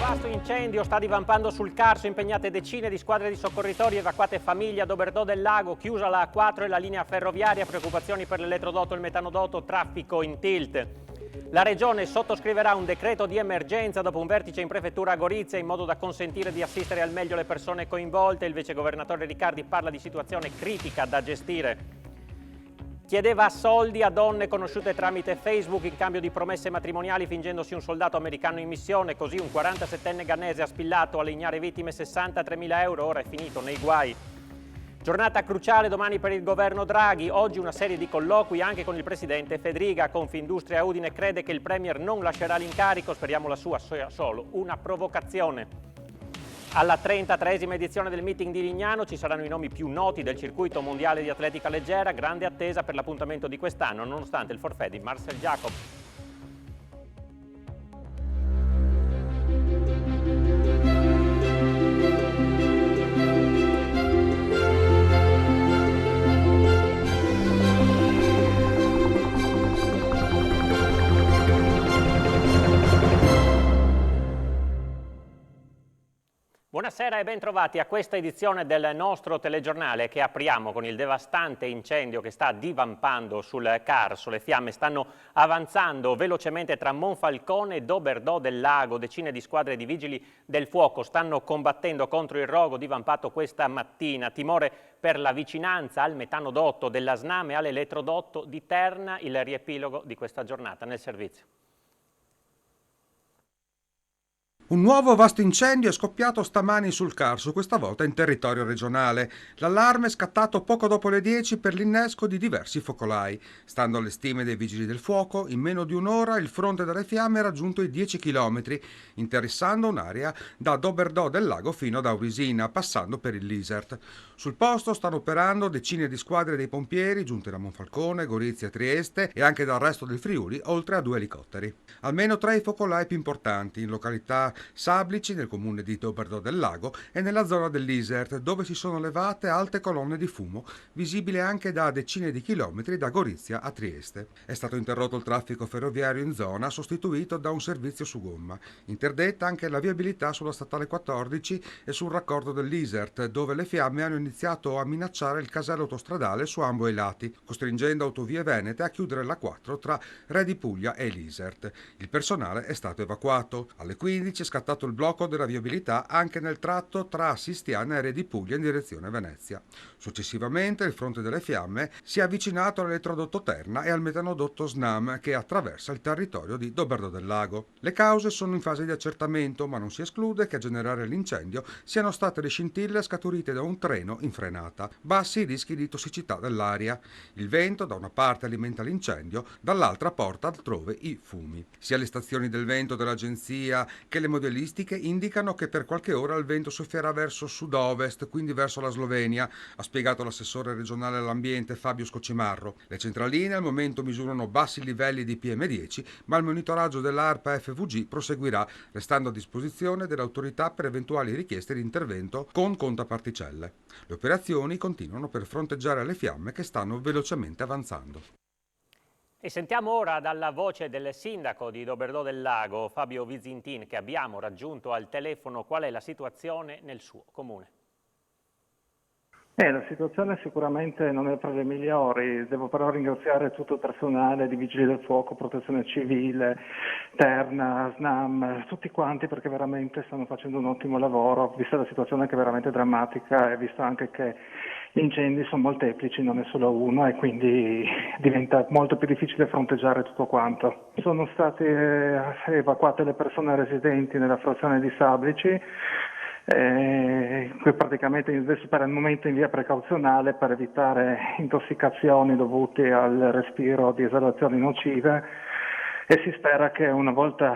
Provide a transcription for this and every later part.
vasto incendio sta divampando sul Carso, impegnate decine di squadre di soccorritori, evacuate famiglie a Doberdò del Lago, chiusa la A4 e la linea ferroviaria, preoccupazioni per l'elettrodotto e il metanodotto, traffico in tilt. La Regione sottoscriverà un decreto di emergenza dopo un vertice in prefettura a Gorizia in modo da consentire di assistere al meglio le persone coinvolte. Il vicegovernatore Riccardi parla di situazione critica da gestire. Chiedeva soldi a donne conosciute tramite Facebook in cambio di promesse matrimoniali fingendosi un soldato americano in missione. Così un 47enne ghanese ha spillato alle ignare vittime 63.000 euro, ora è finito nei guai. Giornata cruciale domani per il governo Draghi. Oggi una serie di colloqui anche con il presidente Fedriga. Confindustria Udine crede che il premier non lascerà l'incarico. Speriamo la sua sia solo una provocazione. Alla 33esima edizione del meeting di Lignano ci saranno i nomi più noti del circuito mondiale di atletica leggera, grande attesa per l'appuntamento di quest'anno nonostante il forfait di Marcel Jacob. Buonasera e ben trovati a questa edizione del nostro telegiornale che apriamo con il devastante incendio che sta divampando sul Carso. Le fiamme stanno avanzando velocemente tra Monfalcone e Doberdò del Lago. Decine di squadre di vigili del fuoco stanno combattendo contro il rogo divampato questa mattina. Timore per la vicinanza al metanodotto della SNAM e all'elettrodotto di Terna. Il riepilogo di questa giornata nel servizio. Un nuovo vasto incendio è scoppiato stamani sul Carso, questa volta in territorio regionale. L'allarme è scattato poco dopo le 10 per l'innesco di diversi focolai. Stando alle stime dei vigili del fuoco, in meno di un'ora il fronte delle fiamme ha raggiunto i 10 km, interessando un'area da Doberdò del Lago fino ad Aurisina, passando per il Lisert. Sul posto stanno operando decine di squadre dei pompieri, giunte da Monfalcone, Gorizia e Trieste e anche dal resto del Friuli, oltre a 2 elicotteri. Almeno 3 i focolai più importanti, in località Sablici, nel comune di Doberdò del Lago, e nella zona dell'Isert, dove si sono levate alte colonne di fumo, visibili anche da decine di chilometri da Gorizia a Trieste. È stato interrotto il traffico ferroviario in zona, sostituito da un servizio su gomma. Interdetta anche la viabilità sulla statale 14 e sul raccordo dell'Isert, dove le fiamme hanno iniziato a minacciare il casello autostradale su ambo i lati, costringendo Autovie Venete a chiudere la 4 tra Re di Puglia e l'Isert. Il personale è stato evacuato. Alle 15 è scattato il blocco della viabilità anche nel tratto tra Sistiana e Re di Puglia in direzione Venezia. Successivamente il fronte delle fiamme si è avvicinato all'elettrodotto Terna e al metanodotto SNAM che attraversa il territorio di Doberdò del Lago. Le cause sono in fase di accertamento, ma non si esclude che a generare l'incendio siano state le scintille scaturite da un treno in frenata. Bassi i rischi di tossicità dell'aria. Il vento da una parte alimenta l'incendio, dall'altra porta altrove i fumi. Sia le stazioni del vento dell'agenzia che le modelistiche indicano che per qualche ora il vento soffierà verso sud-ovest, quindi verso la Slovenia, ha spiegato l'assessore regionale all'ambiente Fabio Scocimarro. Le centraline al momento misurano bassi livelli di PM10, ma il monitoraggio dell'ARPA FVG proseguirà, restando a disposizione delle autorità per eventuali richieste di intervento con contaparticelle. Le operazioni continuano per fronteggiare le fiamme che stanno velocemente avanzando. E sentiamo ora dalla voce del sindaco di Doberdò del Lago, Fabio Vizintin, che abbiamo raggiunto al telefono, qual è la situazione nel suo comune. La situazione sicuramente non è tra le migliori, devo però ringraziare tutto il personale di Vigili del Fuoco, Protezione Civile, Terna, SNAM, tutti quanti perché veramente stanno facendo un ottimo lavoro, vista la situazione che è veramente drammatica e visto anche che gli incendi sono molteplici, non è solo uno e quindi diventa molto più difficile fronteggiare tutto quanto. Sono state evacuate le persone residenti nella frazione di Sablici, praticamente adesso per il momento in via precauzionale per evitare intossicazioni dovute al respiro di esalazioni nocive e si spera che una volta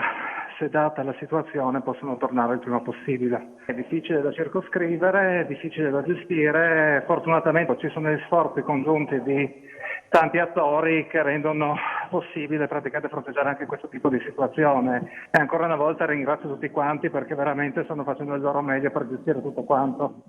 sedata la situazione possano tornare il prima possibile. È difficile da circoscrivere, è difficile da gestire, fortunatamente ci sono gli sforzi congiunti di tanti attori che rendono possibile praticamente fronteggiare anche questo tipo di situazione e ancora una volta ringrazio tutti quanti perché veramente stanno facendo il loro meglio per gestire tutto quanto.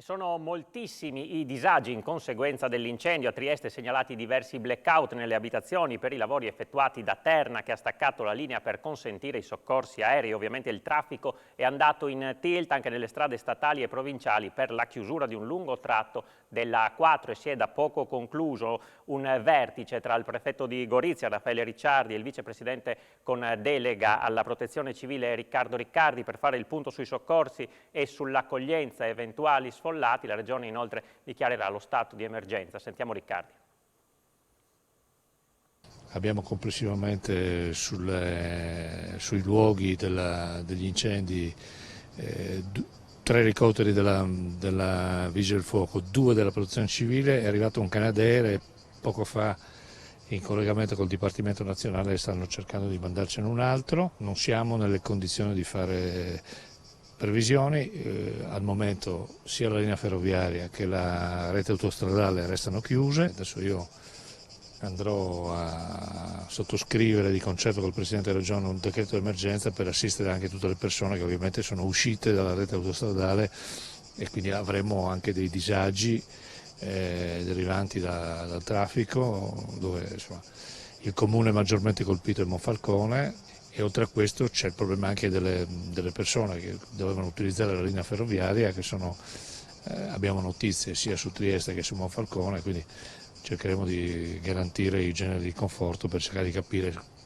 Sono moltissimi i disagi in conseguenza dell'incendio. A Trieste segnalati diversi blackout nelle abitazioni per i lavori effettuati da Terna, che ha staccato la linea per consentire i soccorsi aerei. Ovviamente il traffico è andato in tilt anche nelle strade statali e provinciali per la chiusura di un lungo tratto della A4 e si è da poco concluso un vertice tra il prefetto di Gorizia, Raffaele Ricciardi, e il vicepresidente con delega alla protezione civile Riccardo Riccardi per fare il punto sui soccorsi e sull'accoglienza eventuali sfollati. La Regione inoltre dichiarerà lo stato di emergenza. Sentiamo Riccardi. Abbiamo complessivamente sui luoghi degli incendi 3 elicotteri della Vigili del Fuoco, 2 della Protezione Civile, è arrivato un Canadair poco fa in collegamento col Dipartimento Nazionale stanno cercando di mandarcene un altro. Non siamo nelle condizioni di fare previsioni, al momento sia la linea ferroviaria che la rete autostradale restano chiuse. Adesso io andrò a sottoscrivere di concerto col Presidente della Regione un decreto d'emergenza per assistere anche tutte le persone che ovviamente sono uscite dalla rete autostradale e quindi avremo anche dei disagi derivanti dal traffico, dove insomma, il comune maggiormente colpito è Monfalcone. E oltre a questo c'è il problema anche delle persone che dovevano utilizzare la linea ferroviaria, che abbiamo notizie sia su Trieste che su Monfalcone, quindi cercheremo di garantire i generi di conforto per cercare di capire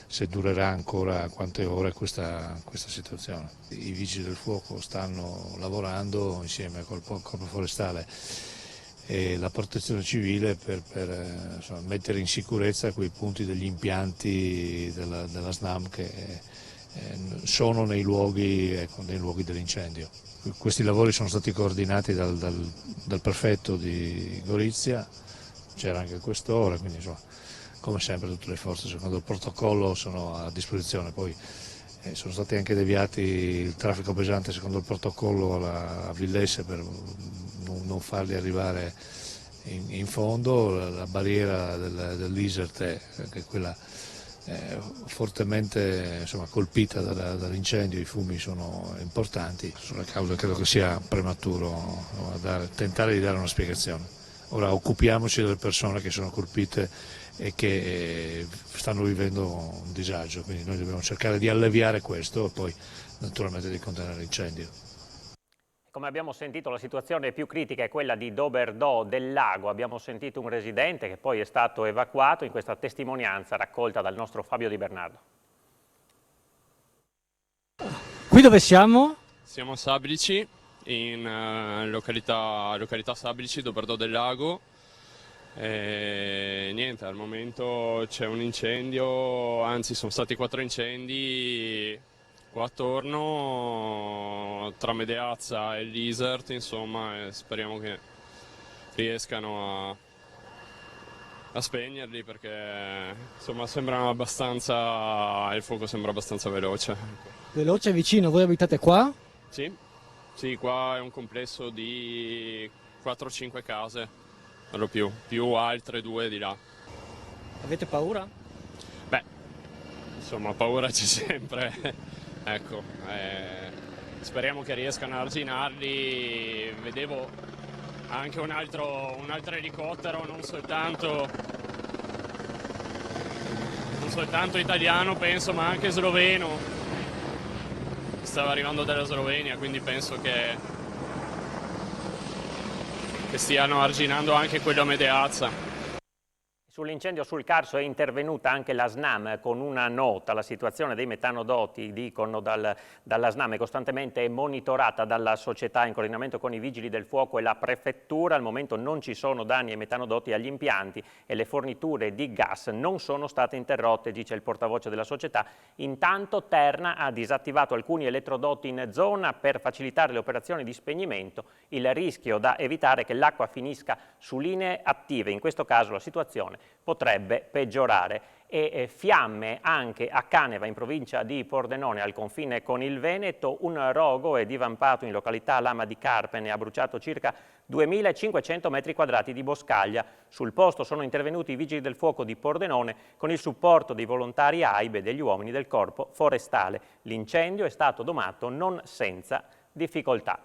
se durerà ancora quante ore questa situazione. I vigili del fuoco stanno lavorando insieme col Corpo Forestale e la protezione civile per mettere in sicurezza quei punti degli impianti della SNAM che sono nei luoghi dell'incendio. Questi lavori sono stati coordinati dal prefetto di Gorizia, c'era anche il questore, quindi insomma, come sempre tutte le forze secondo il protocollo sono a disposizione. Poi sono stati anche deviati il traffico pesante secondo il protocollo a Villesse per non farli arrivare in fondo. La barriera dell'Isert, che è quella fortemente colpita dall'incendio, i fumi sono importanti. Sulla causa credo che sia prematuro tentare di dare una spiegazione. Ora occupiamoci delle persone che sono colpite e che stanno vivendo un disagio, quindi noi dobbiamo cercare di alleviare questo e poi naturalmente di contenere l'incendio. Come abbiamo sentito, la situazione più critica è quella di Doberdò del Lago. Abbiamo sentito un residente che poi è stato evacuato in questa testimonianza raccolta dal nostro Fabio Di Bernardo. Qui dove siamo? Siamo a Sablici, in località Sablici, Doberdò del Lago. E niente, al momento c'è un incendio, anzi sono stati 4 incendi qua attorno tra Medeazza e l'Isert, insomma, e speriamo che riescano a spegnerli, perché insomma il fuoco sembra abbastanza veloce. Veloce, vicino, voi abitate qua? Sì, qua è un complesso di 4-5 case. Più altre 2 di là. Avete paura? Beh, insomma, paura c'è sempre. Ecco, speriamo che riescano a arginarli. Vedevo anche un altro elicottero, non soltanto italiano penso, ma anche sloveno. Stava arrivando dalla Slovenia, quindi penso che stiano arginando anche quello a Medeazza. Sull'incendio sul Carso è intervenuta anche la SNAM con una nota. La situazione dei metanodotti, dicono dalla SNAM, è costantemente monitorata dalla società in coordinamento con i vigili del fuoco e la prefettura. Al momento non ci sono danni ai metanodotti e agli impianti e le forniture di gas non sono state interrotte, dice il portavoce della società. Intanto Terna ha disattivato alcuni elettrodotti in zona per facilitare le operazioni di spegnimento. Il rischio da evitare è che l'acqua finisca su linee attive. In questo caso la situazione potrebbe peggiorare. E fiamme anche a Caneva, in provincia di Pordenone, al confine con il Veneto. Un rogo è divampato in località Lama di Carpene e ha bruciato circa 2500 metri quadrati di boscaglia. Sul posto sono intervenuti i vigili del fuoco di Pordenone con il supporto dei volontari AIB e degli uomini del Corpo Forestale. L'incendio è stato domato non senza difficoltà.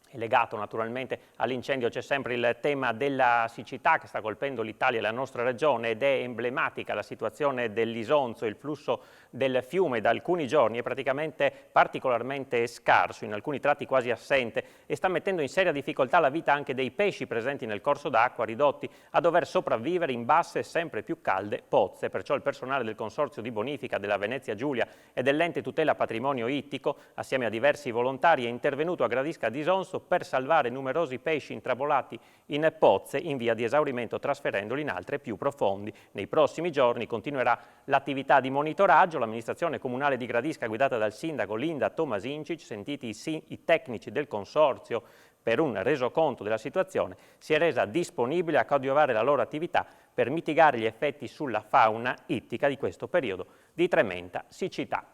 E legato naturalmente all'incendio c'è sempre il tema della siccità che sta colpendo l'Italia e la nostra regione, ed è emblematica la situazione dell'Isonzo. Il flusso del fiume da alcuni giorni è praticamente particolarmente scarso, in alcuni tratti quasi assente, e sta mettendo in seria difficoltà la vita anche dei pesci presenti nel corso d'acqua, ridotti a dover sopravvivere in basse e sempre più calde pozze. Perciò il personale del Consorzio di Bonifica della Venezia Giulia e dell'Ente Tutela Patrimonio Ittico, assieme a diversi volontari, è intervenuto a Gradisca d'Isonzo per salvare numerosi pesci intrappolati in pozze in via di esaurimento, trasferendoli in altre più profondi. Nei prossimi giorni continuerà l'attività di monitoraggio. L'amministrazione comunale di Gradisca, guidata dal sindaco Linda Tomasincic, sentiti i tecnici del consorzio per un resoconto della situazione, si è resa disponibile a coadiuvare la loro attività per mitigare gli effetti sulla fauna ittica di questo periodo di tremenda siccità.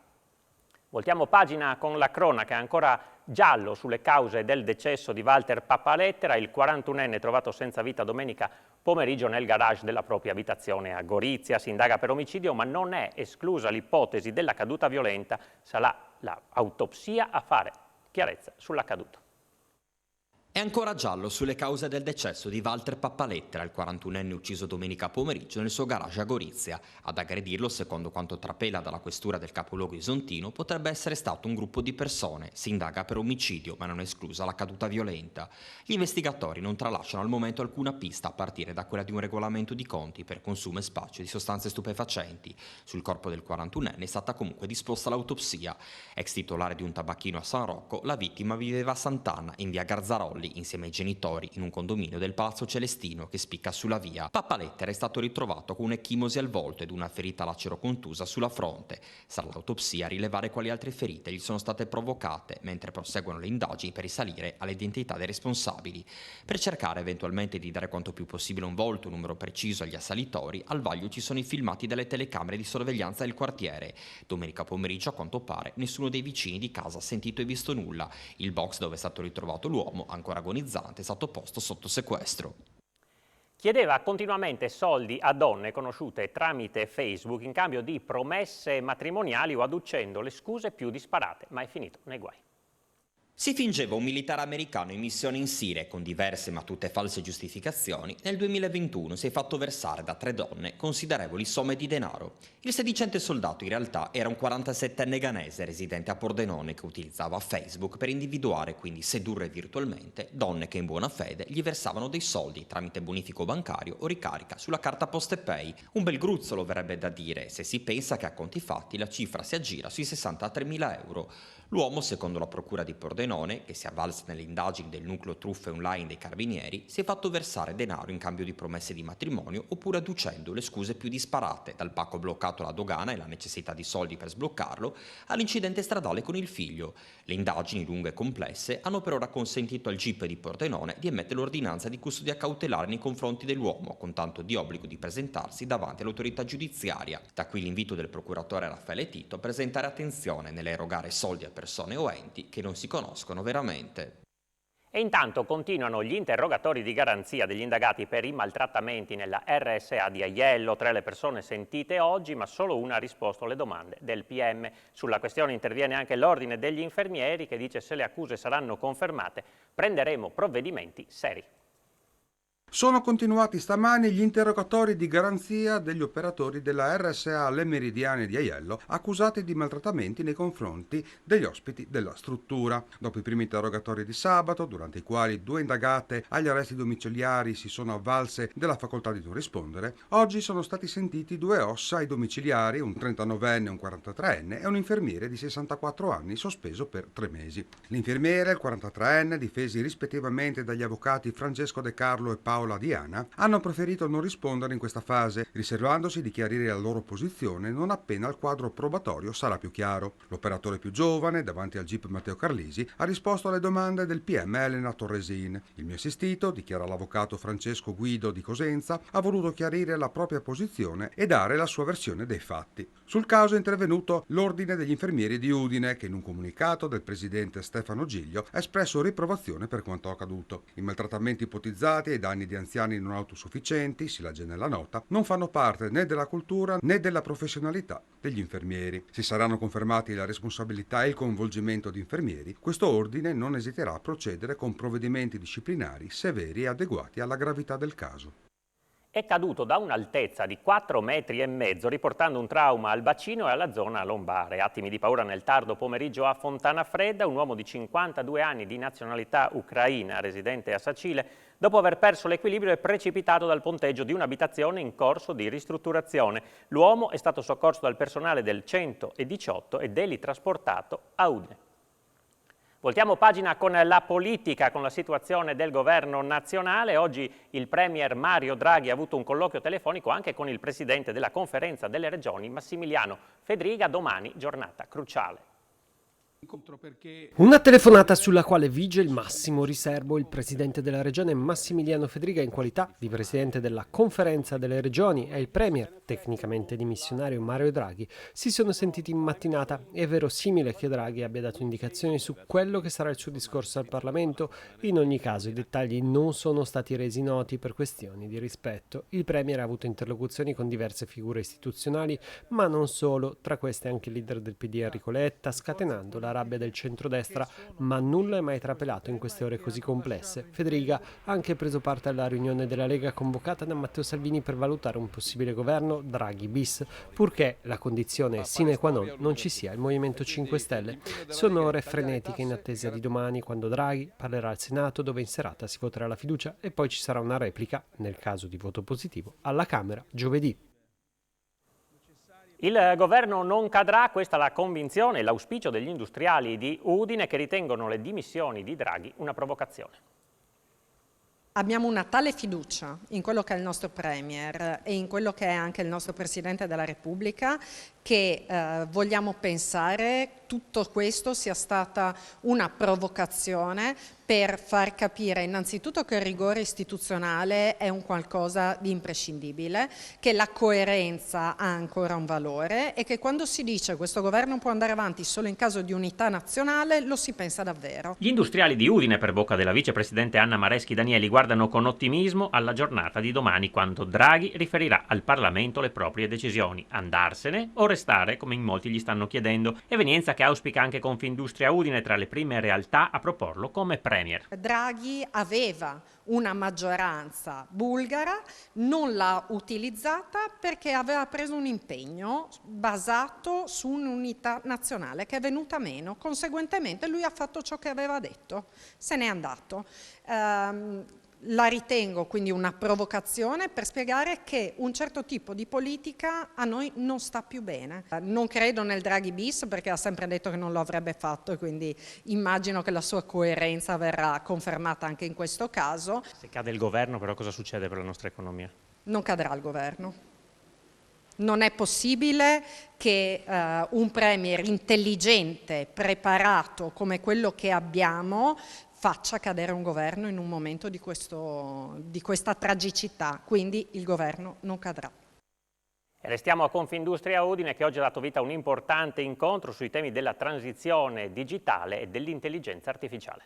Voltiamo pagina con la cronaca, ancora giallo sulle cause del decesso di Walter Pappalettera, il 41enne trovato senza vita domenica pomeriggio nel garage della propria abitazione a Gorizia. Si indaga per omicidio, ma non è esclusa l'ipotesi della caduta violenta. Sarà l'autopsia a fare chiarezza sull'accaduto. È ancora giallo sulle cause del decesso di Walter Pappalettera, il 41enne ucciso domenica pomeriggio nel suo garage a Gorizia. Ad aggredirlo, secondo quanto trapela dalla questura del capoluogo isontino, potrebbe essere stato un gruppo di persone. Si indaga per omicidio, ma non è esclusa la caduta violenta. Gli investigatori non tralasciano al momento alcuna pista, a partire da quella di un regolamento di conti per consumo e spaccio di sostanze stupefacenti. Sul corpo del 41enne è stata comunque disposta l'autopsia. Ex titolare di un tabacchino a San Rocco, la vittima viveva a Sant'Anna, in via Garzarolli, insieme ai genitori in un condominio del Palazzo Celestino che spicca sulla via. Pappalettera è stato ritrovato con un'ecchimosi al volto ed una ferita lacero-contusa sulla fronte. Sarà l'autopsia a rilevare quali altre ferite gli sono state provocate, mentre proseguono le indagini per risalire all'identità dei responsabili. Per cercare eventualmente di dare quanto più possibile un volto, un numero preciso agli assalitori, al vaglio ci sono i filmati delle telecamere di sorveglianza del quartiere. Domenica pomeriggio, a quanto pare, nessuno dei vicini di casa ha sentito e visto nulla. Il box dove è stato ritrovato l'uomo, ancora agonizzante, è stato posto sotto sequestro. Chiedeva continuamente soldi a donne conosciute tramite Facebook in cambio di promesse matrimoniali o adducendo le scuse più disparate, ma è finito nei guai. Si fingeva un militare americano in missione in Siria e con diverse ma tutte false giustificazioni, nel 2021 si è fatto versare da 3 donne considerevoli somme di denaro. Il sedicente soldato in realtà era un 47enne ghanese residente a Pordenone che utilizzava Facebook per individuare, quindi sedurre virtualmente, donne che in buona fede gli versavano dei soldi tramite bonifico bancario o ricarica sulla carta Postepay. Un bel gruzzolo verrebbe da dire se si pensa che a conti fatti la cifra si aggira sui 63.000 euro. L'uomo, secondo la procura di Pordenone, che si è avvalsa nelle indagini del nucleo truffe online dei carabinieri, si è fatto versare denaro in cambio di promesse di matrimonio oppure adducendo le scuse più disparate, dal pacco bloccato alla dogana e la necessità di soldi per sbloccarlo, all'incidente stradale con il figlio. Le indagini, lunghe e complesse, hanno per ora consentito al GIP di Pordenone di emettere l'ordinanza di custodia cautelare nei confronti dell'uomo, con tanto di obbligo di presentarsi davanti all'autorità giudiziaria. Da qui l'invito del procuratore Raffaele Tito a presentare attenzione nell'erogare soldi a persone o enti che non si conoscono veramente. E intanto continuano gli interrogatori di garanzia degli indagati per i maltrattamenti nella RSA di Aiello. 3 le persone sentite oggi, ma solo una ha risposto alle domande del PM. Sulla questione interviene anche l'Ordine degli Infermieri che dice se le accuse saranno confermate prenderemo provvedimenti seri. Sono continuati stamani gli interrogatori di garanzia degli operatori della RSA Le Meridiane di Aiello accusati di maltrattamenti nei confronti degli ospiti della struttura. Dopo i primi interrogatori di sabato, durante i quali 2 indagate agli arresti domiciliari si sono avvalse della facoltà di non rispondere, oggi sono stati sentiti 2 ossa ai domiciliari, un 39enne e un 43enne e un infermiere di 64 anni sospeso per 3 mesi. L'infermiere e il 43enne, difesi rispettivamente dagli avvocati Francesco De Carlo e Paola Diana, hanno preferito non rispondere in questa fase, riservandosi di chiarire la loro posizione non appena il quadro probatorio sarà più chiaro. L'operatore più giovane, davanti al GIP Matteo Carlisi, ha risposto alle domande del PM Elena Torresin. Il mio assistito, dichiara l'avvocato Francesco Guido di Cosenza, ha voluto chiarire la propria posizione e dare la sua versione dei fatti. Sul caso è intervenuto l'Ordine degli Infermieri di Udine, che in un comunicato del presidente Stefano Giglio ha espresso riprovazione per quanto accaduto. I maltrattamenti ipotizzati ai danni di di anziani non autosufficienti, si legge nella nota, non fanno parte né della cultura né della professionalità degli infermieri. Se saranno confermati la responsabilità e il coinvolgimento di infermieri, questo ordine non esiterà a procedere con provvedimenti disciplinari severi e adeguati alla gravità del caso. È caduto da un'altezza di 4,5 metri, riportando un trauma al bacino e alla zona lombare. Attimi di paura nel tardo pomeriggio a Fontana Fredda, un uomo di 52 anni di nazionalità ucraina, residente a Sacile, dopo aver perso l'equilibrio è precipitato dal ponteggio di un'abitazione in corso di ristrutturazione. L'uomo è stato soccorso dal personale del 118 e trasportato a Udine. Voltiamo pagina con la politica, con la situazione del governo nazionale. Oggi il premier Mario Draghi ha avuto un colloquio telefonico anche con il presidente della Conferenza delle Regioni, Massimiliano Fedriga. Domani giornata cruciale. Una telefonata sulla quale vige il massimo riservo. Il presidente della regione Massimiliano Fedriga, in qualità di presidente della Conferenza delle Regioni, e il premier, tecnicamente dimissionario Mario Draghi, si sono sentiti in mattinata. È verosimile che Draghi abbia dato indicazioni su quello che sarà il suo discorso al Parlamento. In ogni caso i dettagli non sono stati resi noti per questioni di rispetto. Il premier ha avuto interlocuzioni con diverse figure istituzionali, ma non solo, tra queste anche il leader del PD Enrico Letta, scatenando la rabbia del centrodestra, ma nulla è mai trapelato in queste ore così complesse. Fedriga ha anche preso parte alla riunione della Lega convocata da Matteo Salvini per valutare un possibile governo Draghi bis, purché la condizione sine qua non ci sia il Movimento 5 Stelle. Sono ore frenetiche in attesa di domani, quando Draghi parlerà al Senato, dove in serata si voterà la fiducia, e poi ci sarà una replica, nel caso di voto positivo, alla Camera giovedì. Il governo non cadrà, questa è la convinzione e l'auspicio degli industriali di Udine, che ritengono le dimissioni di Draghi una provocazione. Abbiamo una tale fiducia in quello che è il nostro Premier e in quello che è anche il nostro Presidente della Repubblica che vogliamo pensare tutto questo sia stata una provocazione per far capire innanzitutto che il rigore istituzionale è un qualcosa di imprescindibile, che la coerenza ha ancora un valore e che quando si dice questo governo può andare avanti solo in caso di unità nazionale lo si pensa davvero. Gli industriali di Udine, per bocca della vicepresidente Anna Mareschi Danieli, guardano con ottimismo alla giornata di domani, quando Draghi riferirà al Parlamento le proprie decisioni: andarsene o restare, come in molti gli stanno chiedendo, evenienza che auspica anche Confindustria Udine, tra le prime realtà a proporlo come premier. Draghi aveva una maggioranza bulgara, non l'ha utilizzata perché aveva preso un impegno basato su un'unità nazionale che è venuta meno. Conseguentemente lui ha fatto ciò che aveva detto, se n'è andato. La ritengo quindi una provocazione per spiegare che un certo tipo di politica a noi non sta più bene. Non credo nel Draghi bis perché ha sempre detto che non lo avrebbe fatto e quindi immagino che la sua coerenza verrà confermata anche in questo caso. Se cade il governo, però, cosa succede per la nostra economia? Non cadrà il governo. Non è possibile che un premier intelligente, preparato come quello che abbiamo, faccia cadere un governo in un momento di questa tragicità, quindi il governo non cadrà. E restiamo a Confindustria Udine, che oggi ha dato vita a un importante incontro sui temi della transizione digitale e dell'intelligenza artificiale.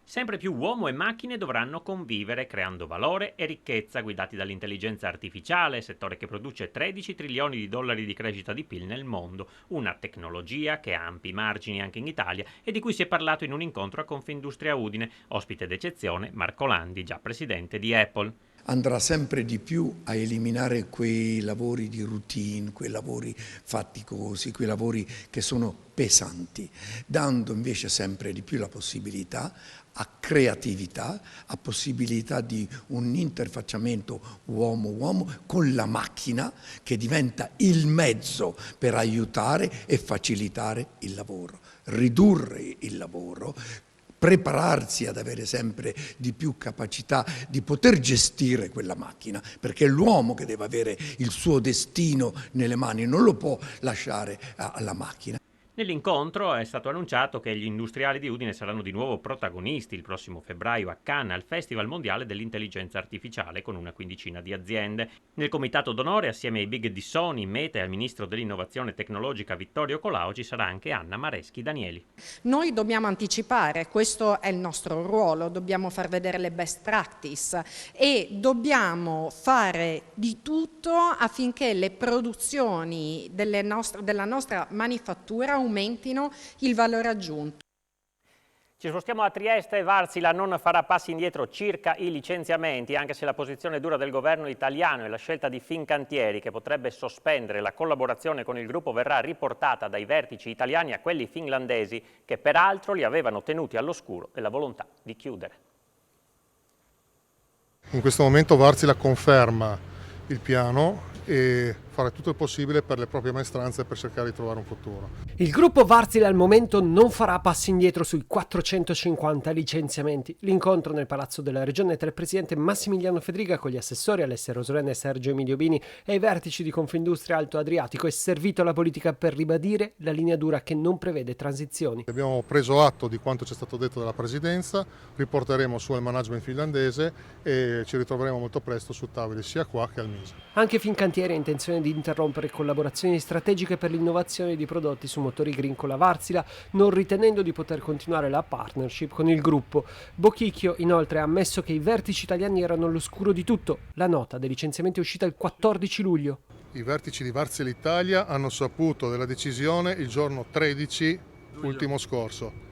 Sempre più uomo e macchine dovranno convivere creando valore e ricchezza, guidati dall'intelligenza artificiale, settore che produce 13 trilioni di dollari di crescita di PIL nel mondo, una tecnologia che ha ampi margini anche in Italia e di cui si è parlato in un incontro a Confindustria Udine, ospite d'eccezione Marco Landi, già presidente di Apple. Andrà sempre di più a eliminare quei lavori di routine, quei lavori faticosi, quei lavori che sono pesanti, dando invece sempre di più la possibilità a creatività, a possibilità di un interfacciamento uomo-uomo con la macchina che diventa il mezzo per aiutare e facilitare il lavoro, ridurre il lavoro, prepararsi ad avere sempre di più capacità di poter gestire quella macchina, perché è l'uomo che deve avere il suo destino nelle mani, non lo può lasciare alla macchina. Nell'incontro è stato annunciato che gli industriali di Udine saranno di nuovo protagonisti il prossimo febbraio a Cannes al Festival Mondiale dell'Intelligenza Artificiale con una quindicina di aziende. Nel comitato d'onore, assieme ai big di Sony, Meta e al ministro dell'innovazione tecnologica Vittorio Colao, ci sarà anche Anna Mareschi Danieli. Noi dobbiamo anticipare, questo è il nostro ruolo, dobbiamo far vedere le best practice e dobbiamo fare di tutto affinché le produzioni della nostra manifattura aumentino il valore aggiunto. Ci spostiamo a Trieste. Varsila non farà passi indietro circa i licenziamenti, anche se la posizione dura del governo italiano e la scelta di Fincantieri, che potrebbe sospendere la collaborazione con il gruppo, verrà riportata dai vertici italiani a quelli finlandesi, che peraltro li avevano tenuti all'oscuro della volontà di chiudere. In questo momento Varsila conferma il piano e fare tutto il possibile per le proprie maestranze per cercare di trovare un futuro. Il gruppo Varsila al momento non farà passi indietro sui 450 licenziamenti. L'incontro nel Palazzo della Regione tra il presidente Massimiliano Fedriga con gli assessori Alessia Rosolena e Sergio Emilio Bini e i vertici di Confindustria Alto Adriatico è servito alla politica per ribadire la linea dura che non prevede transizioni. Abbiamo preso atto di quanto ci è stato detto dalla Presidenza, riporteremo su al management finlandese e ci ritroveremo molto presto su tavoli sia qua che al Mise. Anche Fincantieri ha intenzione di interrompere collaborazioni strategiche per l'innovazione di prodotti su motori green con la Varsila, non ritenendo di poter continuare la partnership con il gruppo. Bocchicchio inoltre ha ammesso che i vertici italiani erano all'oscuro di tutto. La nota dei licenziamenti è uscita il 14 luglio. I vertici di Varsila Italia hanno saputo della decisione il giorno 13 ultimo scorso.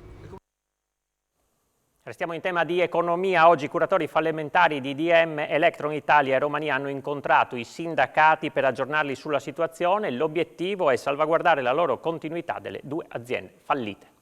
Restiamo in tema di economia. Oggi i curatori fallimentari di DM, Electron Italia e Romania hanno incontrato i sindacati per aggiornarli sulla situazione. L'obiettivo è salvaguardare la loro continuità delle due aziende fallite.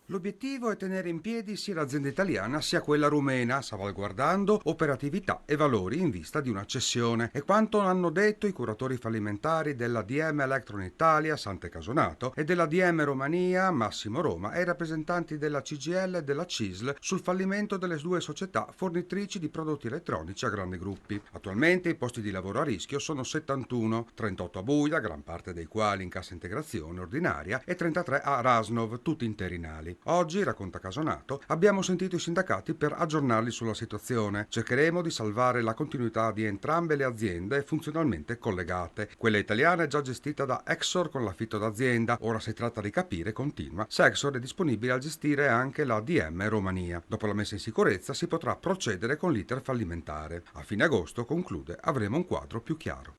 L'obiettivo è tenere in piedi sia l'azienda italiana sia quella rumena, salvaguardando operatività e valori in vista di una cessione. È quanto hanno detto i curatori fallimentari della DM Electron Italia, Sante Casonato, e della DM Romania, Massimo Roma, e i rappresentanti della CGIL e della CISL sul fallimento delle due società fornitrici di prodotti elettronici a grandi gruppi. Attualmente i posti di lavoro a rischio sono 71, 38 a Buida, gran parte dei quali in cassa integrazione ordinaria, e 33 a Rasnov, tutti interinali. Oggi, racconta Casonato, abbiamo sentito i sindacati per aggiornarli sulla situazione. Cercheremo di salvare la continuità di entrambe le aziende funzionalmente collegate. Quella italiana è già gestita da Exor con l'affitto d'azienda. Ora si tratta di capire, continua, se Exor è disponibile a gestire anche la DM Romania. Dopo la messa in sicurezza si potrà procedere con l'iter fallimentare. A fine agosto, conclude, avremo un quadro più chiaro.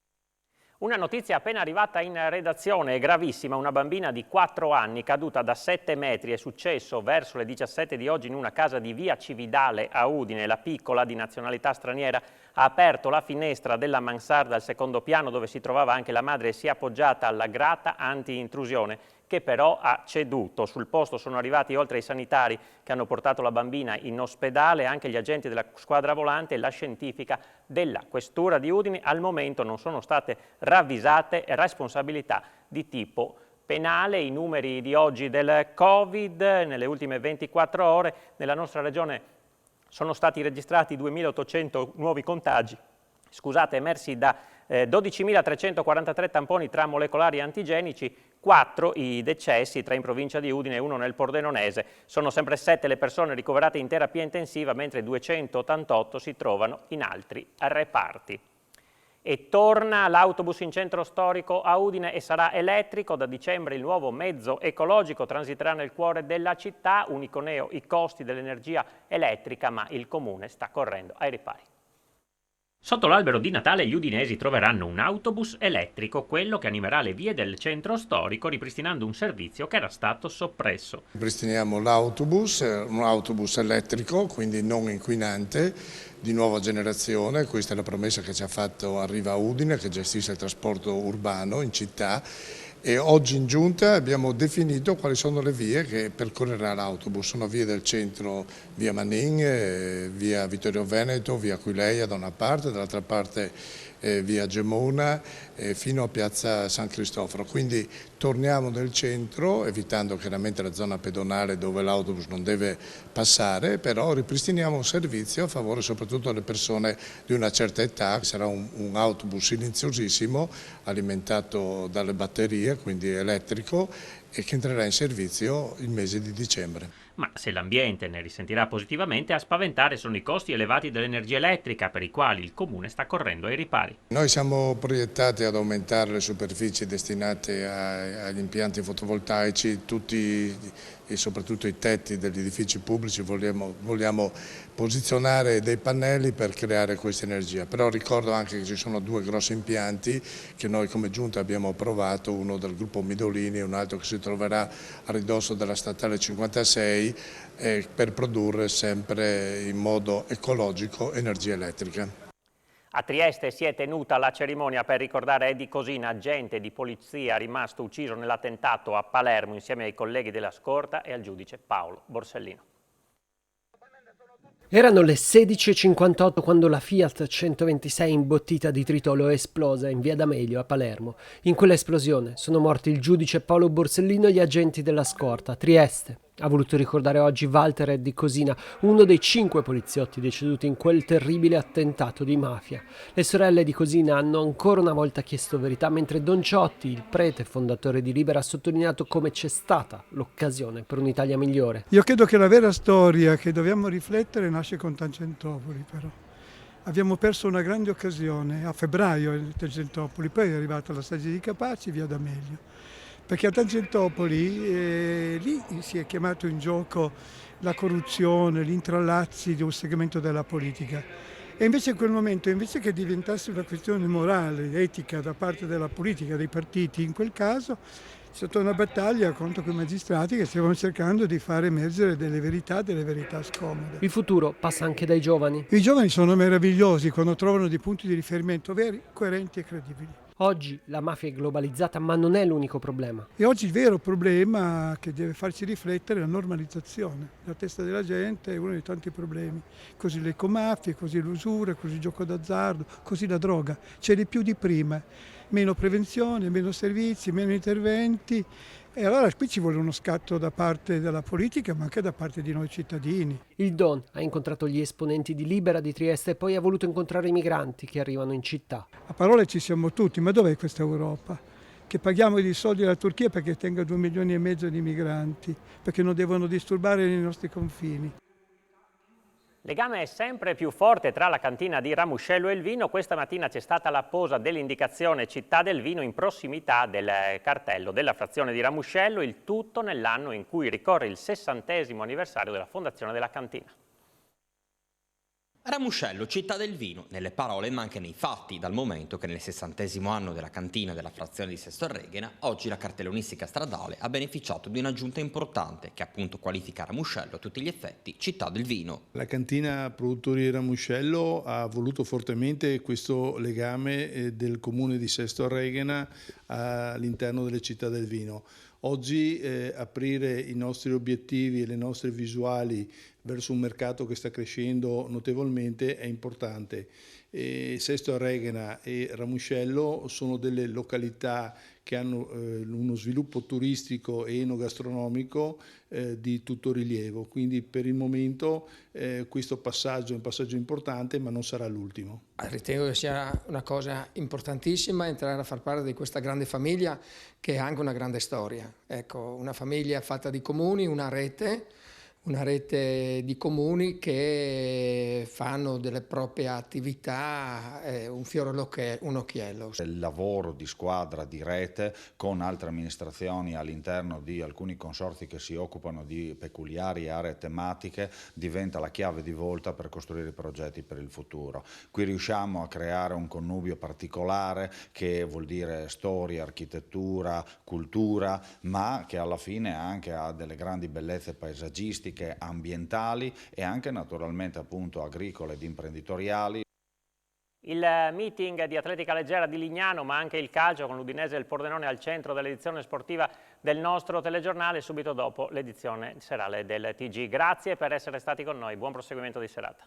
Una notizia appena arrivata in redazione è gravissima. Una bambina di 4 anni caduta da 7 metri è successo verso le 17 di oggi in una casa di via Cividale a Udine. La piccola, di nazionalità straniera, ha aperto la finestra della mansarda al secondo piano dove si trovava anche la madre e si è appoggiata alla grata anti-intrusione, che però ha ceduto. Sul posto sono arrivati, oltre ai sanitari che hanno portato la bambina in ospedale, anche gli agenti della squadra volante e la scientifica della Questura di Udine. Al momento non sono state ravvisate responsabilità di tipo penale. I numeri di oggi del Covid: nelle ultime 24 ore nella nostra regione sono stati registrati 2.800 nuovi contagi, emersi da 12.343 tamponi tra molecolari e antigenici, 4 i decessi, 3 in provincia di Udine e 1 nel Pordenonese. Sono sempre 7 le persone ricoverate in terapia intensiva, mentre 288 si trovano in altri reparti. E torna l'autobus in centro storico a Udine e sarà elettrico. Da dicembre il nuovo mezzo ecologico transiterà nel cuore della città. Unico neo i costi dell'energia elettrica, ma il comune sta correndo ai ripari. Sotto l'albero di Natale gli udinesi troveranno un autobus elettrico, quello che animerà le vie del centro storico, ripristinando un servizio che era stato soppresso. Ripristiniamo l'autobus, un autobus elettrico, quindi non inquinante, di nuova generazione. Questa è la promessa che ci ha fatto Arriva Udine, che gestisce il trasporto urbano in città. E oggi in giunta abbiamo definito quali sono le vie che percorrerà l'autobus. Sono vie del centro, via Manin, via Vittorio Veneto, via Aquileia da una parte, dall'altra parte via Gemona, fino a piazza San Cristoforo. Quindi torniamo nel centro, evitando chiaramente la zona pedonale dove l'autobus non deve passare, però ripristiniamo un servizio a favore soprattutto delle persone di una certa età. Sarà un autobus silenziosissimo, alimentato dalle batterie, quindi elettrico, e che entrerà in servizio il mese di dicembre. Ma se l'ambiente ne risentirà positivamente, a spaventare sono i costi elevati dell'energia elettrica, per i quali il Comune sta correndo ai ripari. Noi siamo proiettati ad aumentare le superfici destinate agli impianti fotovoltaici, tutti e soprattutto i tetti degli edifici pubblici vogliamo posizionare dei pannelli per creare questa energia. Però ricordo anche che ci sono 2 grossi impianti che noi come Giunta abbiamo approvato, uno del gruppo Midolini e un altro che si troverà a ridosso della statale 56, per produrre sempre in modo ecologico energia elettrica. A Trieste si è tenuta la cerimonia per ricordare Eddie Cosina, agente di polizia rimasto ucciso nell'attentato a Palermo insieme ai colleghi della scorta e al giudice Paolo Borsellino. Erano le 16:58 quando la Fiat 126 imbottita di tritolo è esplosa in via D'Amelio a Palermo. In quell'esplosione sono morti il giudice Paolo Borsellino e gli agenti della scorta. Trieste ha voluto ricordare oggi Walter Eddie Cosina, uno dei 5 poliziotti deceduti in quel terribile attentato di mafia. Le sorelle di Cosina hanno ancora una volta chiesto verità, mentre Don Ciotti, il prete fondatore di Libera, ha sottolineato come c'è stata l'occasione per un'Italia migliore. Io credo che la vera storia che dobbiamo riflettere nasce con Tangentopoli, però. Abbiamo perso una grande occasione a febbraio a Tangentopoli, poi è arrivata la strage di Capaci, via D'Amelio. Perché a Tangentopoli lì si è chiamato in gioco la corruzione, gli intrallazzi di un segmento della politica. E invece in quel momento, invece che diventasse una questione morale, etica da parte della politica, dei partiti in quel caso, c'è stata una battaglia contro quei magistrati che stavano cercando di far emergere delle verità scomode. Il futuro passa anche dai giovani. I giovani sono meravigliosi quando trovano dei punti di riferimento veri, coerenti e credibili. Oggi la mafia è globalizzata, ma non è l'unico problema. E oggi il vero problema che deve farci riflettere è la normalizzazione. La testa della gente è uno dei tanti problemi. Così le ecomafie, così l'usura, così il gioco d'azzardo, così la droga. C'è di più di prima. Meno prevenzione, meno servizi, meno interventi. E allora qui ci vuole uno scatto da parte della politica, ma anche da parte di noi cittadini. Il Don ha incontrato gli esponenti di Libera di Trieste e poi ha voluto incontrare i migranti che arrivano in città. A parole ci siamo tutti, ma dov'è questa Europa? Che paghiamo i soldi alla Turchia perché tenga 2,5 milioni di migranti, perché non devono disturbare i nostri confini. Legame è sempre più forte tra la cantina di Ramuscello e il vino. Questa mattina c'è stata la posa dell'indicazione Città del Vino in prossimità del cartello della frazione di Ramuscello, il tutto nell'anno in cui ricorre il 60° anniversario della fondazione della cantina. Ramuscello, città del vino, nelle parole ma anche nei fatti, dal momento che nel 60° anno della cantina della frazione di Sesto Reghena, oggi la cartellonistica stradale ha beneficiato di un'aggiunta importante che appunto qualifica Ramuscello a tutti gli effetti città del vino. La cantina produttori Ramuscello ha voluto fortemente questo legame del comune di Sesto Reghena all'interno delle città del vino. Oggi aprire i nostri obiettivi e le nostre visuali verso un mercato che sta crescendo notevolmente è importante. Sesto Reghena e Ramuscello sono delle località che hanno uno sviluppo turistico e enogastronomico di tutto rilievo, quindi per il momento questo passaggio è un passaggio importante, ma non sarà l'ultimo. Ritengo che sia una cosa importantissima entrare a far parte di questa grande famiglia che ha anche una grande storia. Ecco, una famiglia fatta di comuni, una rete di comuni che fanno delle proprie attività un fiore un occhiello. Il lavoro di squadra, di rete, con altre amministrazioni all'interno di alcuni consorzi che si occupano di peculiari aree tematiche, diventa la chiave di volta per costruire progetti per il futuro. Qui riusciamo a creare un connubio particolare che vuol dire storia, architettura, cultura, ma che alla fine anche ha delle grandi bellezze paesaggistiche, ambientali e anche naturalmente appunto agricole ed imprenditoriali. Il meeting di atletica leggera di Lignano, ma anche il calcio con l'Udinese e il Pordenone al centro dell'edizione sportiva del nostro telegiornale, subito dopo l'edizione serale del TG. Grazie per essere stati con noi, buon proseguimento di serata.